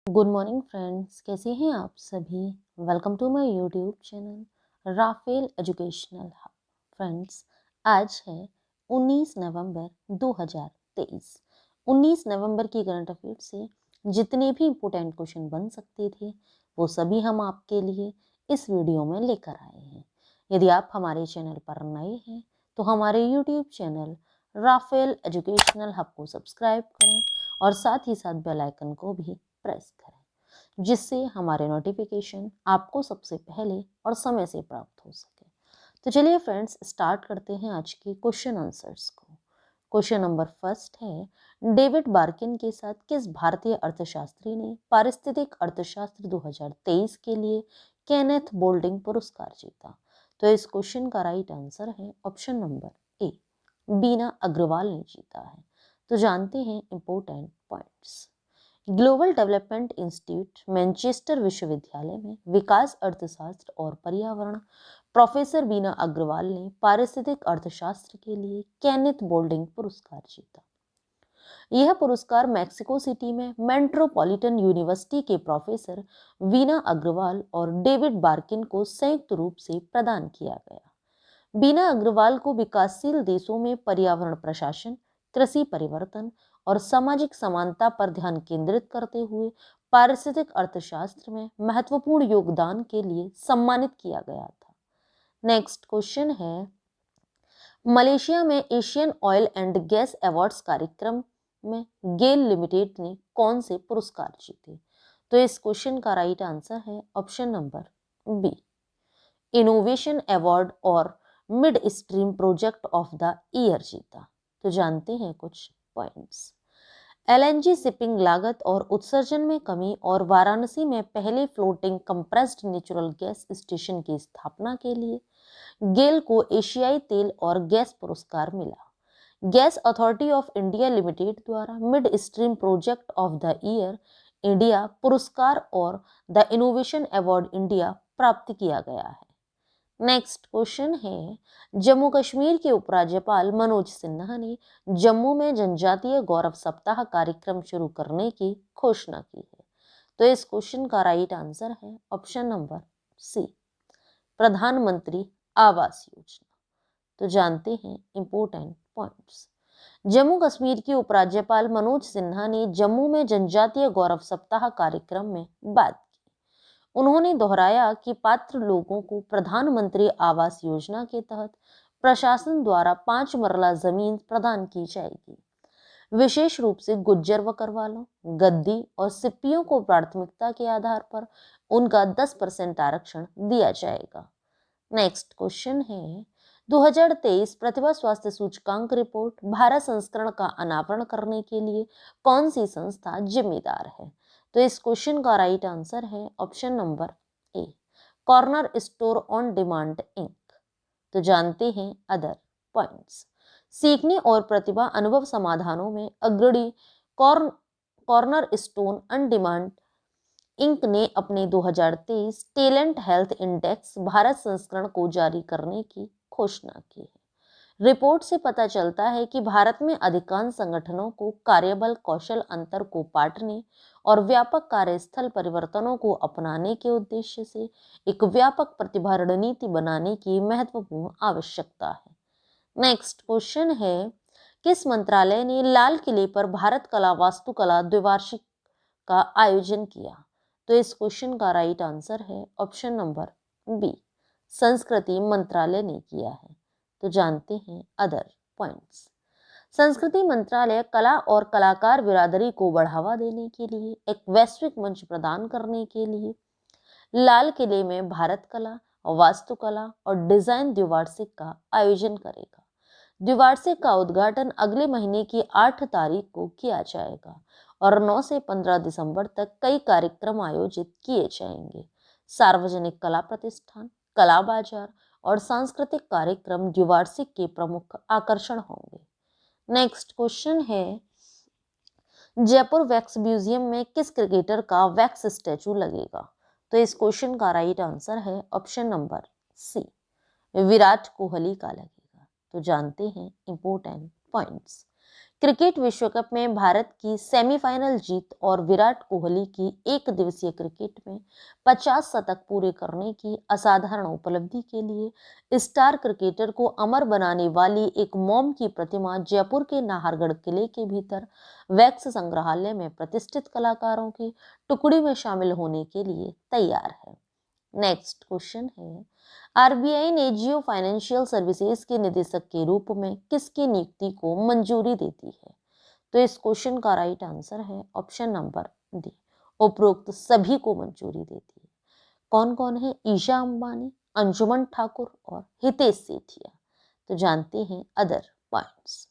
Good morning friends, कैसे हैं आप सभी। Welcome to my YouTube channel Rafale educational hub. Friends, आज है 19 नवंबर 2023। 19 नवंबर की करंट अफेयर से जितने भी इम्पोर्टेंट क्वेश्चन बन सकते थे वो सभी हम आपके लिए इस वीडियो में लेकर आए हैं। यदि आप हमारे चैनल पर नए हैं तो हमारे YouTube channel Rafale educational hub को सब्सक्राइब करें और साथ ही साथ बेल आइकन को भी प्रेस करें, जिससे हमारे नोटिफिकेशन आपको सबसे पहले और समय से प्राप्त हो सके। तो चलिए फ्रेंड्स, स्टार्ट करते हैं आज के क्वेश्चन आंसर्स को। क्वेश्चन नंबर फर्स्ट है, डेविड बार्किन के साथ किस भारतीय अर्थशास्त्री ने पारिस्थितिक अर्थशास्त्र 2023 के लिए केनेथ बोल्डिंग पुरस्कार जीता। तो इस क्वेश्चन का राइट आंसर है ऑप्शन नंबर ए, बीना अग्रवाल ने जीता है। तो जानते हैं important points. Global development institute Manchester विश्वविद्यालय में विकास अर्थशास्त्र और पर्यावरण प्रोफेसर बीना अग्रवाल ने पारिस्थितिक अर्थशास्त्र के लिए केनेथ बोल्डिंग पुरस्कार जीता। यह पुरस्कार मैक्सिको सिटी में मेट्रोपॉलिटन यूनिवर्सिटी के प्रोफेसर वीना अग्रवाल और डेविड बार्किन को संयुक्त रूप से प्रदान किया गया। बीना अग्रवाल को विकासशील देशों में पर्यावरण प्रशासन, कृषि परिवर्तन और सामाजिक समानता पर ध्यान केंद्रित करते हुए पारिस्थितिक अर्थशास्त्र में महत्वपूर्ण योगदान के लिए सम्मानित किया गया था। नेक्स्ट क्वेश्चन है, मलेशिया में Asian oil and gas awards कार्यक्रम में गेल लिमिटेड ने कौन से पुरस्कार जीते। तो इस क्वेश्चन का राइट आंसर है option number B, innovation award और mid stream project of the year जीता। तो जानते हैं कुछ पॉइंट्स। एलएनजी शिपिंग लागत और उत्सर्जन में कमी और वाराणसी में पहले floating compressed natural gas station की स्थापना के लिए गेल को एशियाई तेल और गैस पुरस्कार मिला। Gas authority of India limited द्वारा mid stream project of the year India पुरस्कार और द इनोवेशन अवार्ड इंडिया प्राप्त किया गया है। नेक्स्ट क्वेश्चन है, जम्मू कश्मीर के उपराज्यपाल मनोज सिन्हा ने जम्मू में जनजातीय गौरव सप्ताह कार्यक्रम शुरू करने की घोषणा की है। तो इस क्वेश्चन का राइट आंसर है ऑप्शन नंबर सी, प्रधानमंत्री आवास योजना। तो जानते हैं इंपोर्टेंट पॉइंट्स। जम्मू कश्मीर के उपराज्यपाल मनोज सिन्हा ने जम्मू में जनजातीय गौरव सप्ताह कार्यक्रम में बात। उन्होंने दोहराया कि पात्र लोगों को प्रधानमंत्री आवास योजना के तहत प्रशासन द्वारा 5 मरला जमीन प्रदान की जाएगी। विशेष रूप से गुज्जर बकरवालों, गद्दी और सिप्पियों को प्राथमिकता के आधार पर उनका 10% आरक्षण दिया जाएगा। नेक्स्ट क्वेश्चन है, 2023 प्रतिभा स्वास्थ्य सूचकांक रिपोर्ट भारत संस्करण का अनावरण करने के लिए कौन सी संस्था जिम्मेदार है। तो इस क्वेश्चन का राइट आंसर है option number A, Corner Store On Demand Inc. तो जानते हैं अदर पॉइंट्स। सीखने और प्रतिभा अनुभव समाधानों में अग्रणी Cornerstone On Demand Inc ने अपने 2023 टैलेंट हेल्थ इंडेक्स भारत संस्करण को जारी करने की घोषणा की है। रिपोर्ट से पता चलता है कि भारत में अधिकांश संगठनों को कार्यबल कौशल अंतर को पाटने और व्यापक कार्यस्थल परिवर्तनों को अपनाने के उद्देश्य से एक व्यापक प्रतिभा रणनीति बनाने की महत्वपूर्ण आवश्यकता है। नेक्स्ट क्वेश्चन है, किस मंत्रालय ने लाल किले पर भारत कला वास्तुकला द्विवार्षिक का आयोजन किया। तो इस क्वेश्चन का राइट आंसर है ऑप्शन नंबर बी, संस्कृति मंत्रालय ने किया है। तो जानते हैं अदर पॉइंट्स। संस्कृति मंत्रालय कला और कलाकार बिरादरी को बढ़ावा देने के लिए एक वैश्विक मंच प्रदान करने के लिए लाल किले में भारत कला, वास्तुकला और डिजाइन द्विवार्षिक का आयोजन करेगा। द्विवार्षिक का उद्घाटन अगले महीने की 8 तारीख को किया जाएगा और 9 से 15 दिसंबर तक कई कार्यक्रम आयोजित किए जाएंगे। सार्वजनिक कला प्रतिष्ठान, कला बाजार और सांस्कृतिक कार्यक्रम द्विवार्षिक के प्रमुख आकर्षण होंगे। नेक्स्ट क्वेश्चन है, जयपुर वैक्स म्यूजियम में किस क्रिकेटर का वैक्स स्टैचू लगेगा। तो इस क्वेश्चन का राइट आंसर है option number C, Virat Kohli का लगेगा। तो जानते हैं इंपोर्टेंट पॉइंट्स। क्रिकेट विश्व कप में भारत की सेमीफाइनल जीत और विराट कोहली की एक दिवसीय क्रिकेट में 50 शतक पूरे करने की असाधारण उपलब्धि के लिए स्टार क्रिकेटर को अमर बनाने वाली एक मोम की प्रतिमा जयपुर के नाहरगढ़ किले के भीतर वैक्स संग्रहालय में प्रतिष्ठित कलाकारों की टुकड़ी में शामिल होने के लिए तैयार है। नेक्स्ट क्वेश्चन है, आरबीआई ने जियो फाइनेंशियल सर्विसेज के निदेशक के रूप में किसकी नियुक्ति को मंजूरी देती है? तो इस क्वेश्चन का राइट आंसर है ऑप्शन नंबर डी, उपरोक्त सभी को मंजूरी देती है। कौन कौन है? ईशा अंबानी, अंजुमन ठाकुर और हितेश सेठिया। तो जानते हैं अदर पॉइंट्स।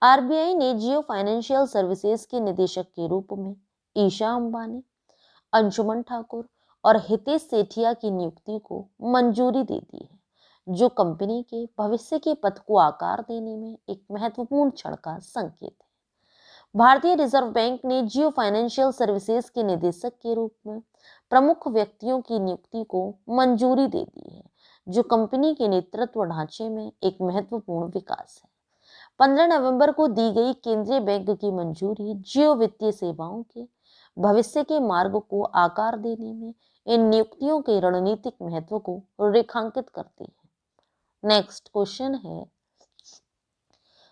आरबीआई ने जियो फाइनेंशियल सर्विसेज के निदेशक के रूप में ईशा अंबानी, अंजुमन ठाकुर और हितेश सेठिया की नियुक्ति को मंजूरी दे दी है, जो कंपनी के भविष्य के पथ को आकार देने में एक महत्वपूर्ण क्षण का संकेत है। भारतीय रिजर्व बैंक ने जियो फाइनेंशियल सर्विसेज के निदेशक के रूप में प्रमुख व्यक्तियों की नियुक्ति को मंजूरी दे दी है, जो कंपनी के नेतृत्व ढांचे में एक महत्वपूर्ण विकास है। 15 नवंबर को दी गई केंद्रीय बैंक की मंजूरी जियो वित्तीय सेवाओं के भविष्य के मार्ग को आकार देने में इन नियुक्तियों के रणनीतिक महत्व को रेखांकित करती है। नेक्स्ट क्वेश्चन है,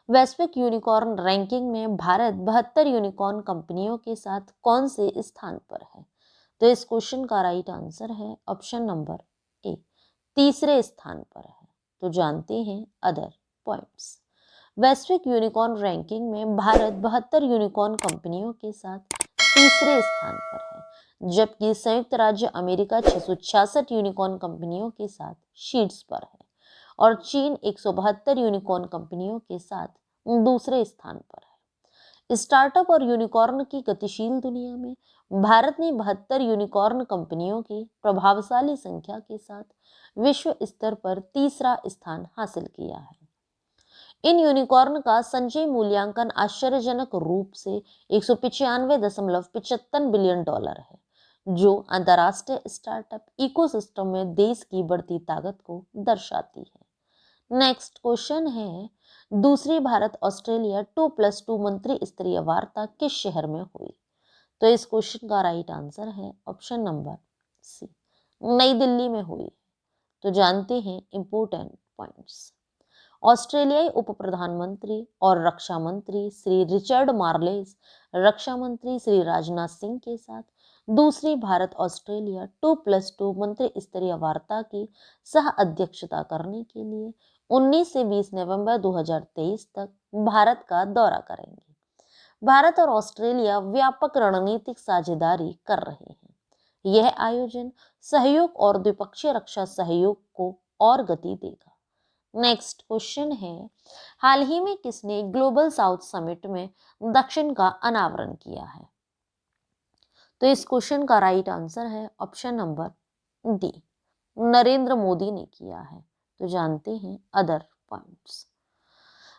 वैश्विक यूनिकॉर्न रैंकिंग में भारत 72 यूनिकॉर्न कंपनियों के साथ कौन से स्थान पर है? तो इस क्वेश्चन का राइट आंसर है ऑप्शन नंबर ए, तीसरे स्थान पर है। तो जानते हैं अदर पॉइंट्स। वैश्विक यूनिकॉर्न रैंकिंग में भारत 72 यूनिकॉर्न कंपनियों के साथ तीसरे स्थान पर है, जबकि संयुक्त राज्य अमेरिका 666 यूनिकॉर्न कंपनियों के साथ शीर्ष पर है और चीन 172 यूनिकॉर्न कंपनियों के साथ दूसरे स्थान पर है। स्टार्टअप और यूनिकॉर्न की गतिशील दुनिया में भारत ने 72 यूनिकॉर्न कंपनियों की प्रभावशाली संख्या के साथ विश्व स्तर पर तीसरा स्थान हासिल किया है। इन यूनिकॉर्न का संचयी मूल्यांकन आश्चर्यजनक रूप से 195.75 बिलियन डॉलर है, जो अंतर्राष्ट्रीय स्टार्टअप इकोसिस्टम में देश की बढ़ती ताकत को दर्शाती है। नेक्स्ट क्वेश्चन है, दूसरी भारत ऑस्ट्रेलिया 2+2 मंत्री स्तरीय वार्ता किस शहर में हुई? तो इस क्वेश्चन का राइट आंसर है ऑप्शन नंबर सी, नई दिल्ली में हुई। तो जानते हैं इंपोर्टेंट पॉइंट्स। ऑस्ट्रेलियाई उप प्रधानमंत्री और रक्षा मंत्री श्री रिचर्ड मार्लेस रक्षा मंत्री श्री राजनाथ सिंह के साथ दूसरी भारत ऑस्ट्रेलिया 2+2 मंत्री स्तरीय वार्ता की सह अध्यक्षता करने के लिए 19 से 20 नवंबर 2023 तक भारत का दौरा करेंगे। भारत और ऑस्ट्रेलिया व्यापक रणनीतिक साझेदारी कर रहे हैं। यह आयोजन सहयोग और द्विपक्षीय रक्षा सहयोग को और गति देगा। नेक्स्ट क्वेश्चन है, हाल ही में किसने ग्लोबल साउथ समिट में दक्षिण का अनावरण किया है? तो इस क्वेश्चन का राइट आंसर है option number D, Narendra Modi ने किया है। तो जानते हैं अदर पॉइंट्स।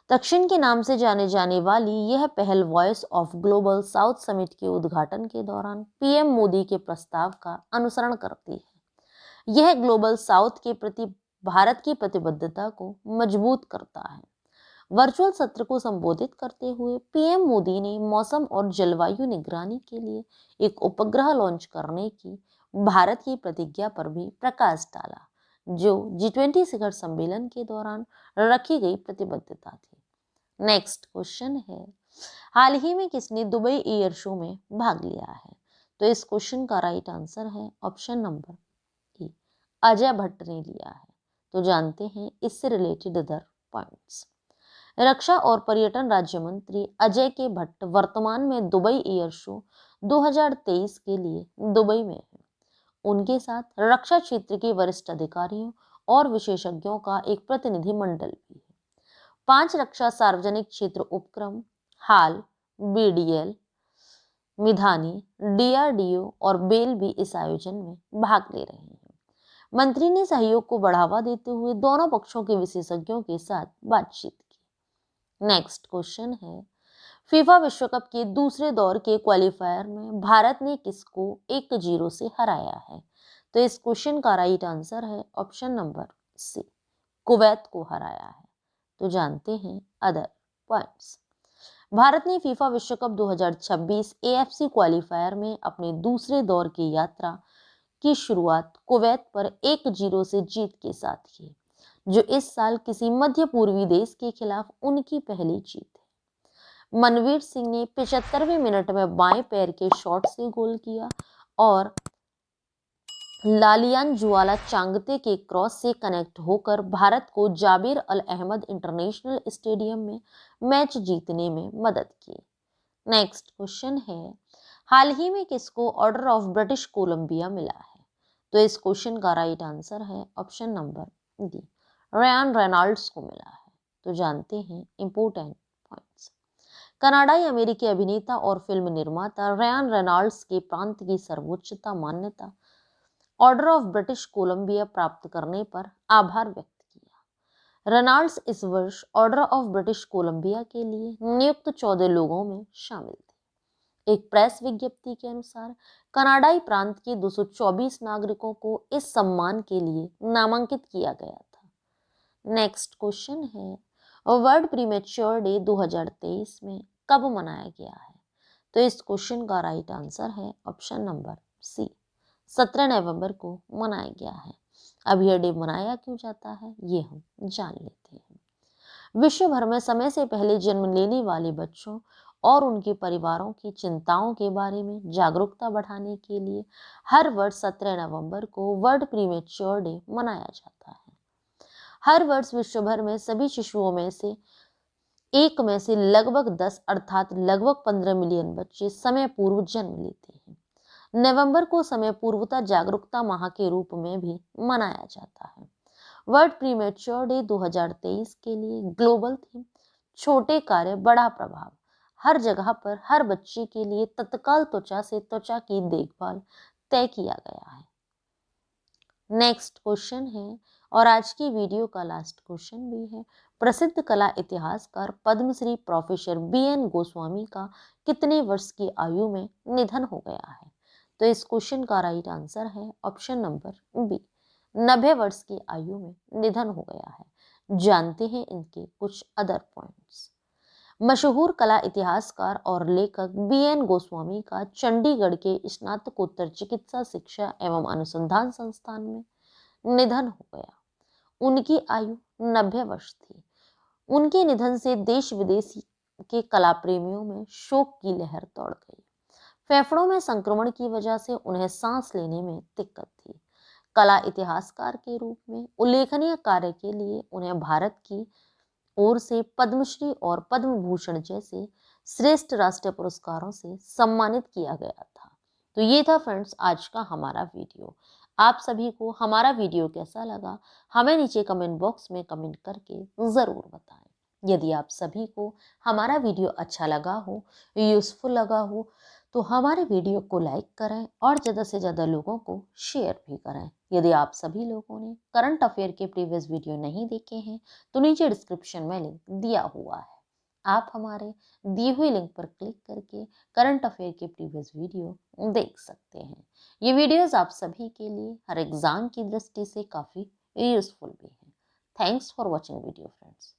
दक्षिण के नाम से जाने जाने वाली यह पहल voice of global south summit के उद्घाटन के दौरान पीएम मोदी के प्रस्ताव का अनुसरण करती है। यह ग्लोबल साउथ के प्रति भारत की प्रतिबद्धता को मजबूत करता है। वर्चुअल सत्र को संबोधित करते हुए पीएम मोदी ने मौसम और जलवायु निगरानी के लिए एक उपग्रह लॉन्च करने की भारत की प्रतिज्ञा पर भी प्रकाश डाला, जो G20 शिखर सम्मेलन के दौरान रखी गई प्रतिबद्धता थी। नेक्स्ट क्वेश्चन है, हाल ही में किसने दुबई एयर शो में भाग लिया है? तो इस क्वेश्चन का राइट आंसर है ऑप्शन नंबर ए, अजय भट्ट ने लिया है। तो जानते हैं इससे रिलेटेड अदर पॉइंट्स। रक्षा और पर्यटन राज्य मंत्री अजय के भट्ट वर्तमान में दुबई एयर शो 2023 के लिए दुबई में है। उनके साथ रक्षा क्षेत्र के वरिष्ठ अधिकारियों और विशेषज्ञों का एक प्रतिनिधि मंडल भी है। 5 रक्षा सार्वजनिक क्षेत्र उपक्रम हाल, बीडीएल, मिधानी, डीआरडीओ और बेल भी इस आयोजन में भाग ले रहे हैं। मंत्री ने सहयोग को बढ़ावा देते हुए दोनों पक्षों के विशेषज्ञों के साथ बातचीत की। नेक्स्ट क्वेश्चन है, फीफा विश्व कप के दूसरे दौर के क्वालिफायर में भारत ने किसको 1-0 से हराया है? तो इस क्वेश्चन का राइट आंसर है ऑप्शन नंबर सी, कुवैत को हराया है। तो जानते हैं अदर पॉइंट्स। भारत ने फीफा विश्व कप 2026 एएफसी क्वालिफायर में अपने दूसरे दौर की यात्रा की शुरुआत कुवैत पर 1-0 से जीत के साथ की, जो इस साल किसी मध्य पूर्वी देश के खिलाफ उनकी पहली जीत है। मनवीर सिंह ने 75वें मिनट में बाएं पैर के शॉट से गोल किया और लालियान जुआला चांगते के क्रॉस से कनेक्ट होकर भारत को जाबिर अल अहमद इंटरनेशनल स्टेडियम में मैच जीतने में मदद की। नेक्स्ट क्वेश्चन है, हाल ही में किसको ऑर्डर ऑफ ब्रिटिश कोलंबिया मिला है? तो इस क्वेश्चन का राइट आंसर है option number D, Ryan Reynolds को मिला है। तो जानते हैं इंपोर्टेंट पॉइंट्स। कनाडाई अमेरिकी अभिनेता और फिल्म निर्माता रयान रेनॉल्ड्स के प्रांत की सर्वोच्चता मान्यता ऑर्डर ऑफ ब्रिटिश कोलंबिया प्राप्त करने पर आभार व्यक्त किया। रेनॉल्ड्स इस वर्ष ऑर्डर ऑफ ब्रिटिश कोलंबिया के लिए नियुक्त 14 लोगों में शामिल थे। एक प्रेस विज्ञप्ति के अनुसार कनाडाई प्रांत के 224 नागरिकों को इस सम्मान के लिए नामांकित किया गया था। नेक्स्ट क्वेश्चन है, वर्ल्ड प्रीमेच्योर डे 2023 में कब मनाया गया है? तो इस क्वेश्चन का राइट आंसर है ऑप्शन नंबर सी, 17 नवंबर को मनाया गया है। अब यह डे मनाया क्यों जाता है ये हम जान लेते हैं। विश्व भर में समय से पहले जन्म लेने वाले बच्चों और उनके परिवारों की चिंताओं के बारे में जागरूकता बढ़ाने के लिए हर वर्ष 17 नवंबर को वर्ल्ड प्रीमेच्योर डे मनाया जाता है। हर वर्ष विश्व भर में सभी शिशुओं में से एक में से लगभग 10 अर्थात लगभग 15 मिलियन बच्चे समय पूर्व जन्म लेते हैं। नवंबर को समय पूर्वता जागरूकता माह के रूप में भी मनाया जाता है। वर्ल्ड प्रीमेच्योर डे 2023 के लिए ग्लोबल थीम छोटे कार्य बड़ा प्रभाव, हर जगह पर हर बच्चे के लिए तत्काल त्वचा से त्वचा की देखभाल तय किया गया है। नेक्स्ट क्वेश्चन है और आज की वीडियो का लास्ट क्वेश्चन भी है, प्रसिद्ध कला इतिहासकार पद्मश्री प्रोफेसर BN गोस्वामी का कितने वर्ष की आयु में निधन हो गया है? तो इस क्वेश्चन का राइट आंसर है ऑप्शन नंबर बी, 90 वर्ष की आयु में निधन हो गया है। जानते हैं इनके कुछ अदर पॉइंट्स। मशहूर कला इतिहासकार और लेखक BN गोस्वामी का चंडीगढ़ के स्नातकोत्तर चिकित्सा शिक्षा एवं अनुसंधान संस्थान में निधन हो गया। उनकी आयु 90 वर्ष थी। उनके निधन से देश विदेश के कला प्रेमियों में शोक की लहर दौड़ गई। फेफड़ों में संक्रमण की वजह से उन्हें सांस लेने में दिक्कत थी। कला इतिहासकार के रूप में उल्लेखनीय कार्य के लिए उन्हें भारत की ओर से पद्मश्री और पद्म भूषण जैसे श्रेष्ठ राष्ट्रीय पुरस्कारों से सम्मानित किया गया था। तो ये था फ्रेंड्स आज का हमारा वीडियो। आप सभी को हमारा वीडियो कैसा लगा हमें नीचे कमेंट बॉक्स में कमेंट करके ज़रूर बताएं। यदि आप सभी को हमारा वीडियो अच्छा लगा हो, यूज़फुल लगा हो, तो हमारे वीडियो को लाइक करें और ज़्यादा से ज़्यादा लोगों को शेयर भी करें। यदि आप सभी लोगों ने करंट अफेयर के प्रीवियस वीडियो नहीं देखे हैं तो नीचे डिस्क्रिप्शन में लिंक दिया हुआ है, आप हमारे दिए हुए लिंक पर क्लिक करके करंट अफेयर के प्रीवियस वीडियो देख सकते हैं। ये वीडियोस आप सभी के लिए हर एग्जाम की दृष्टि से काफ़ी यूजफुल भी हैं। Thanks for watching video friends.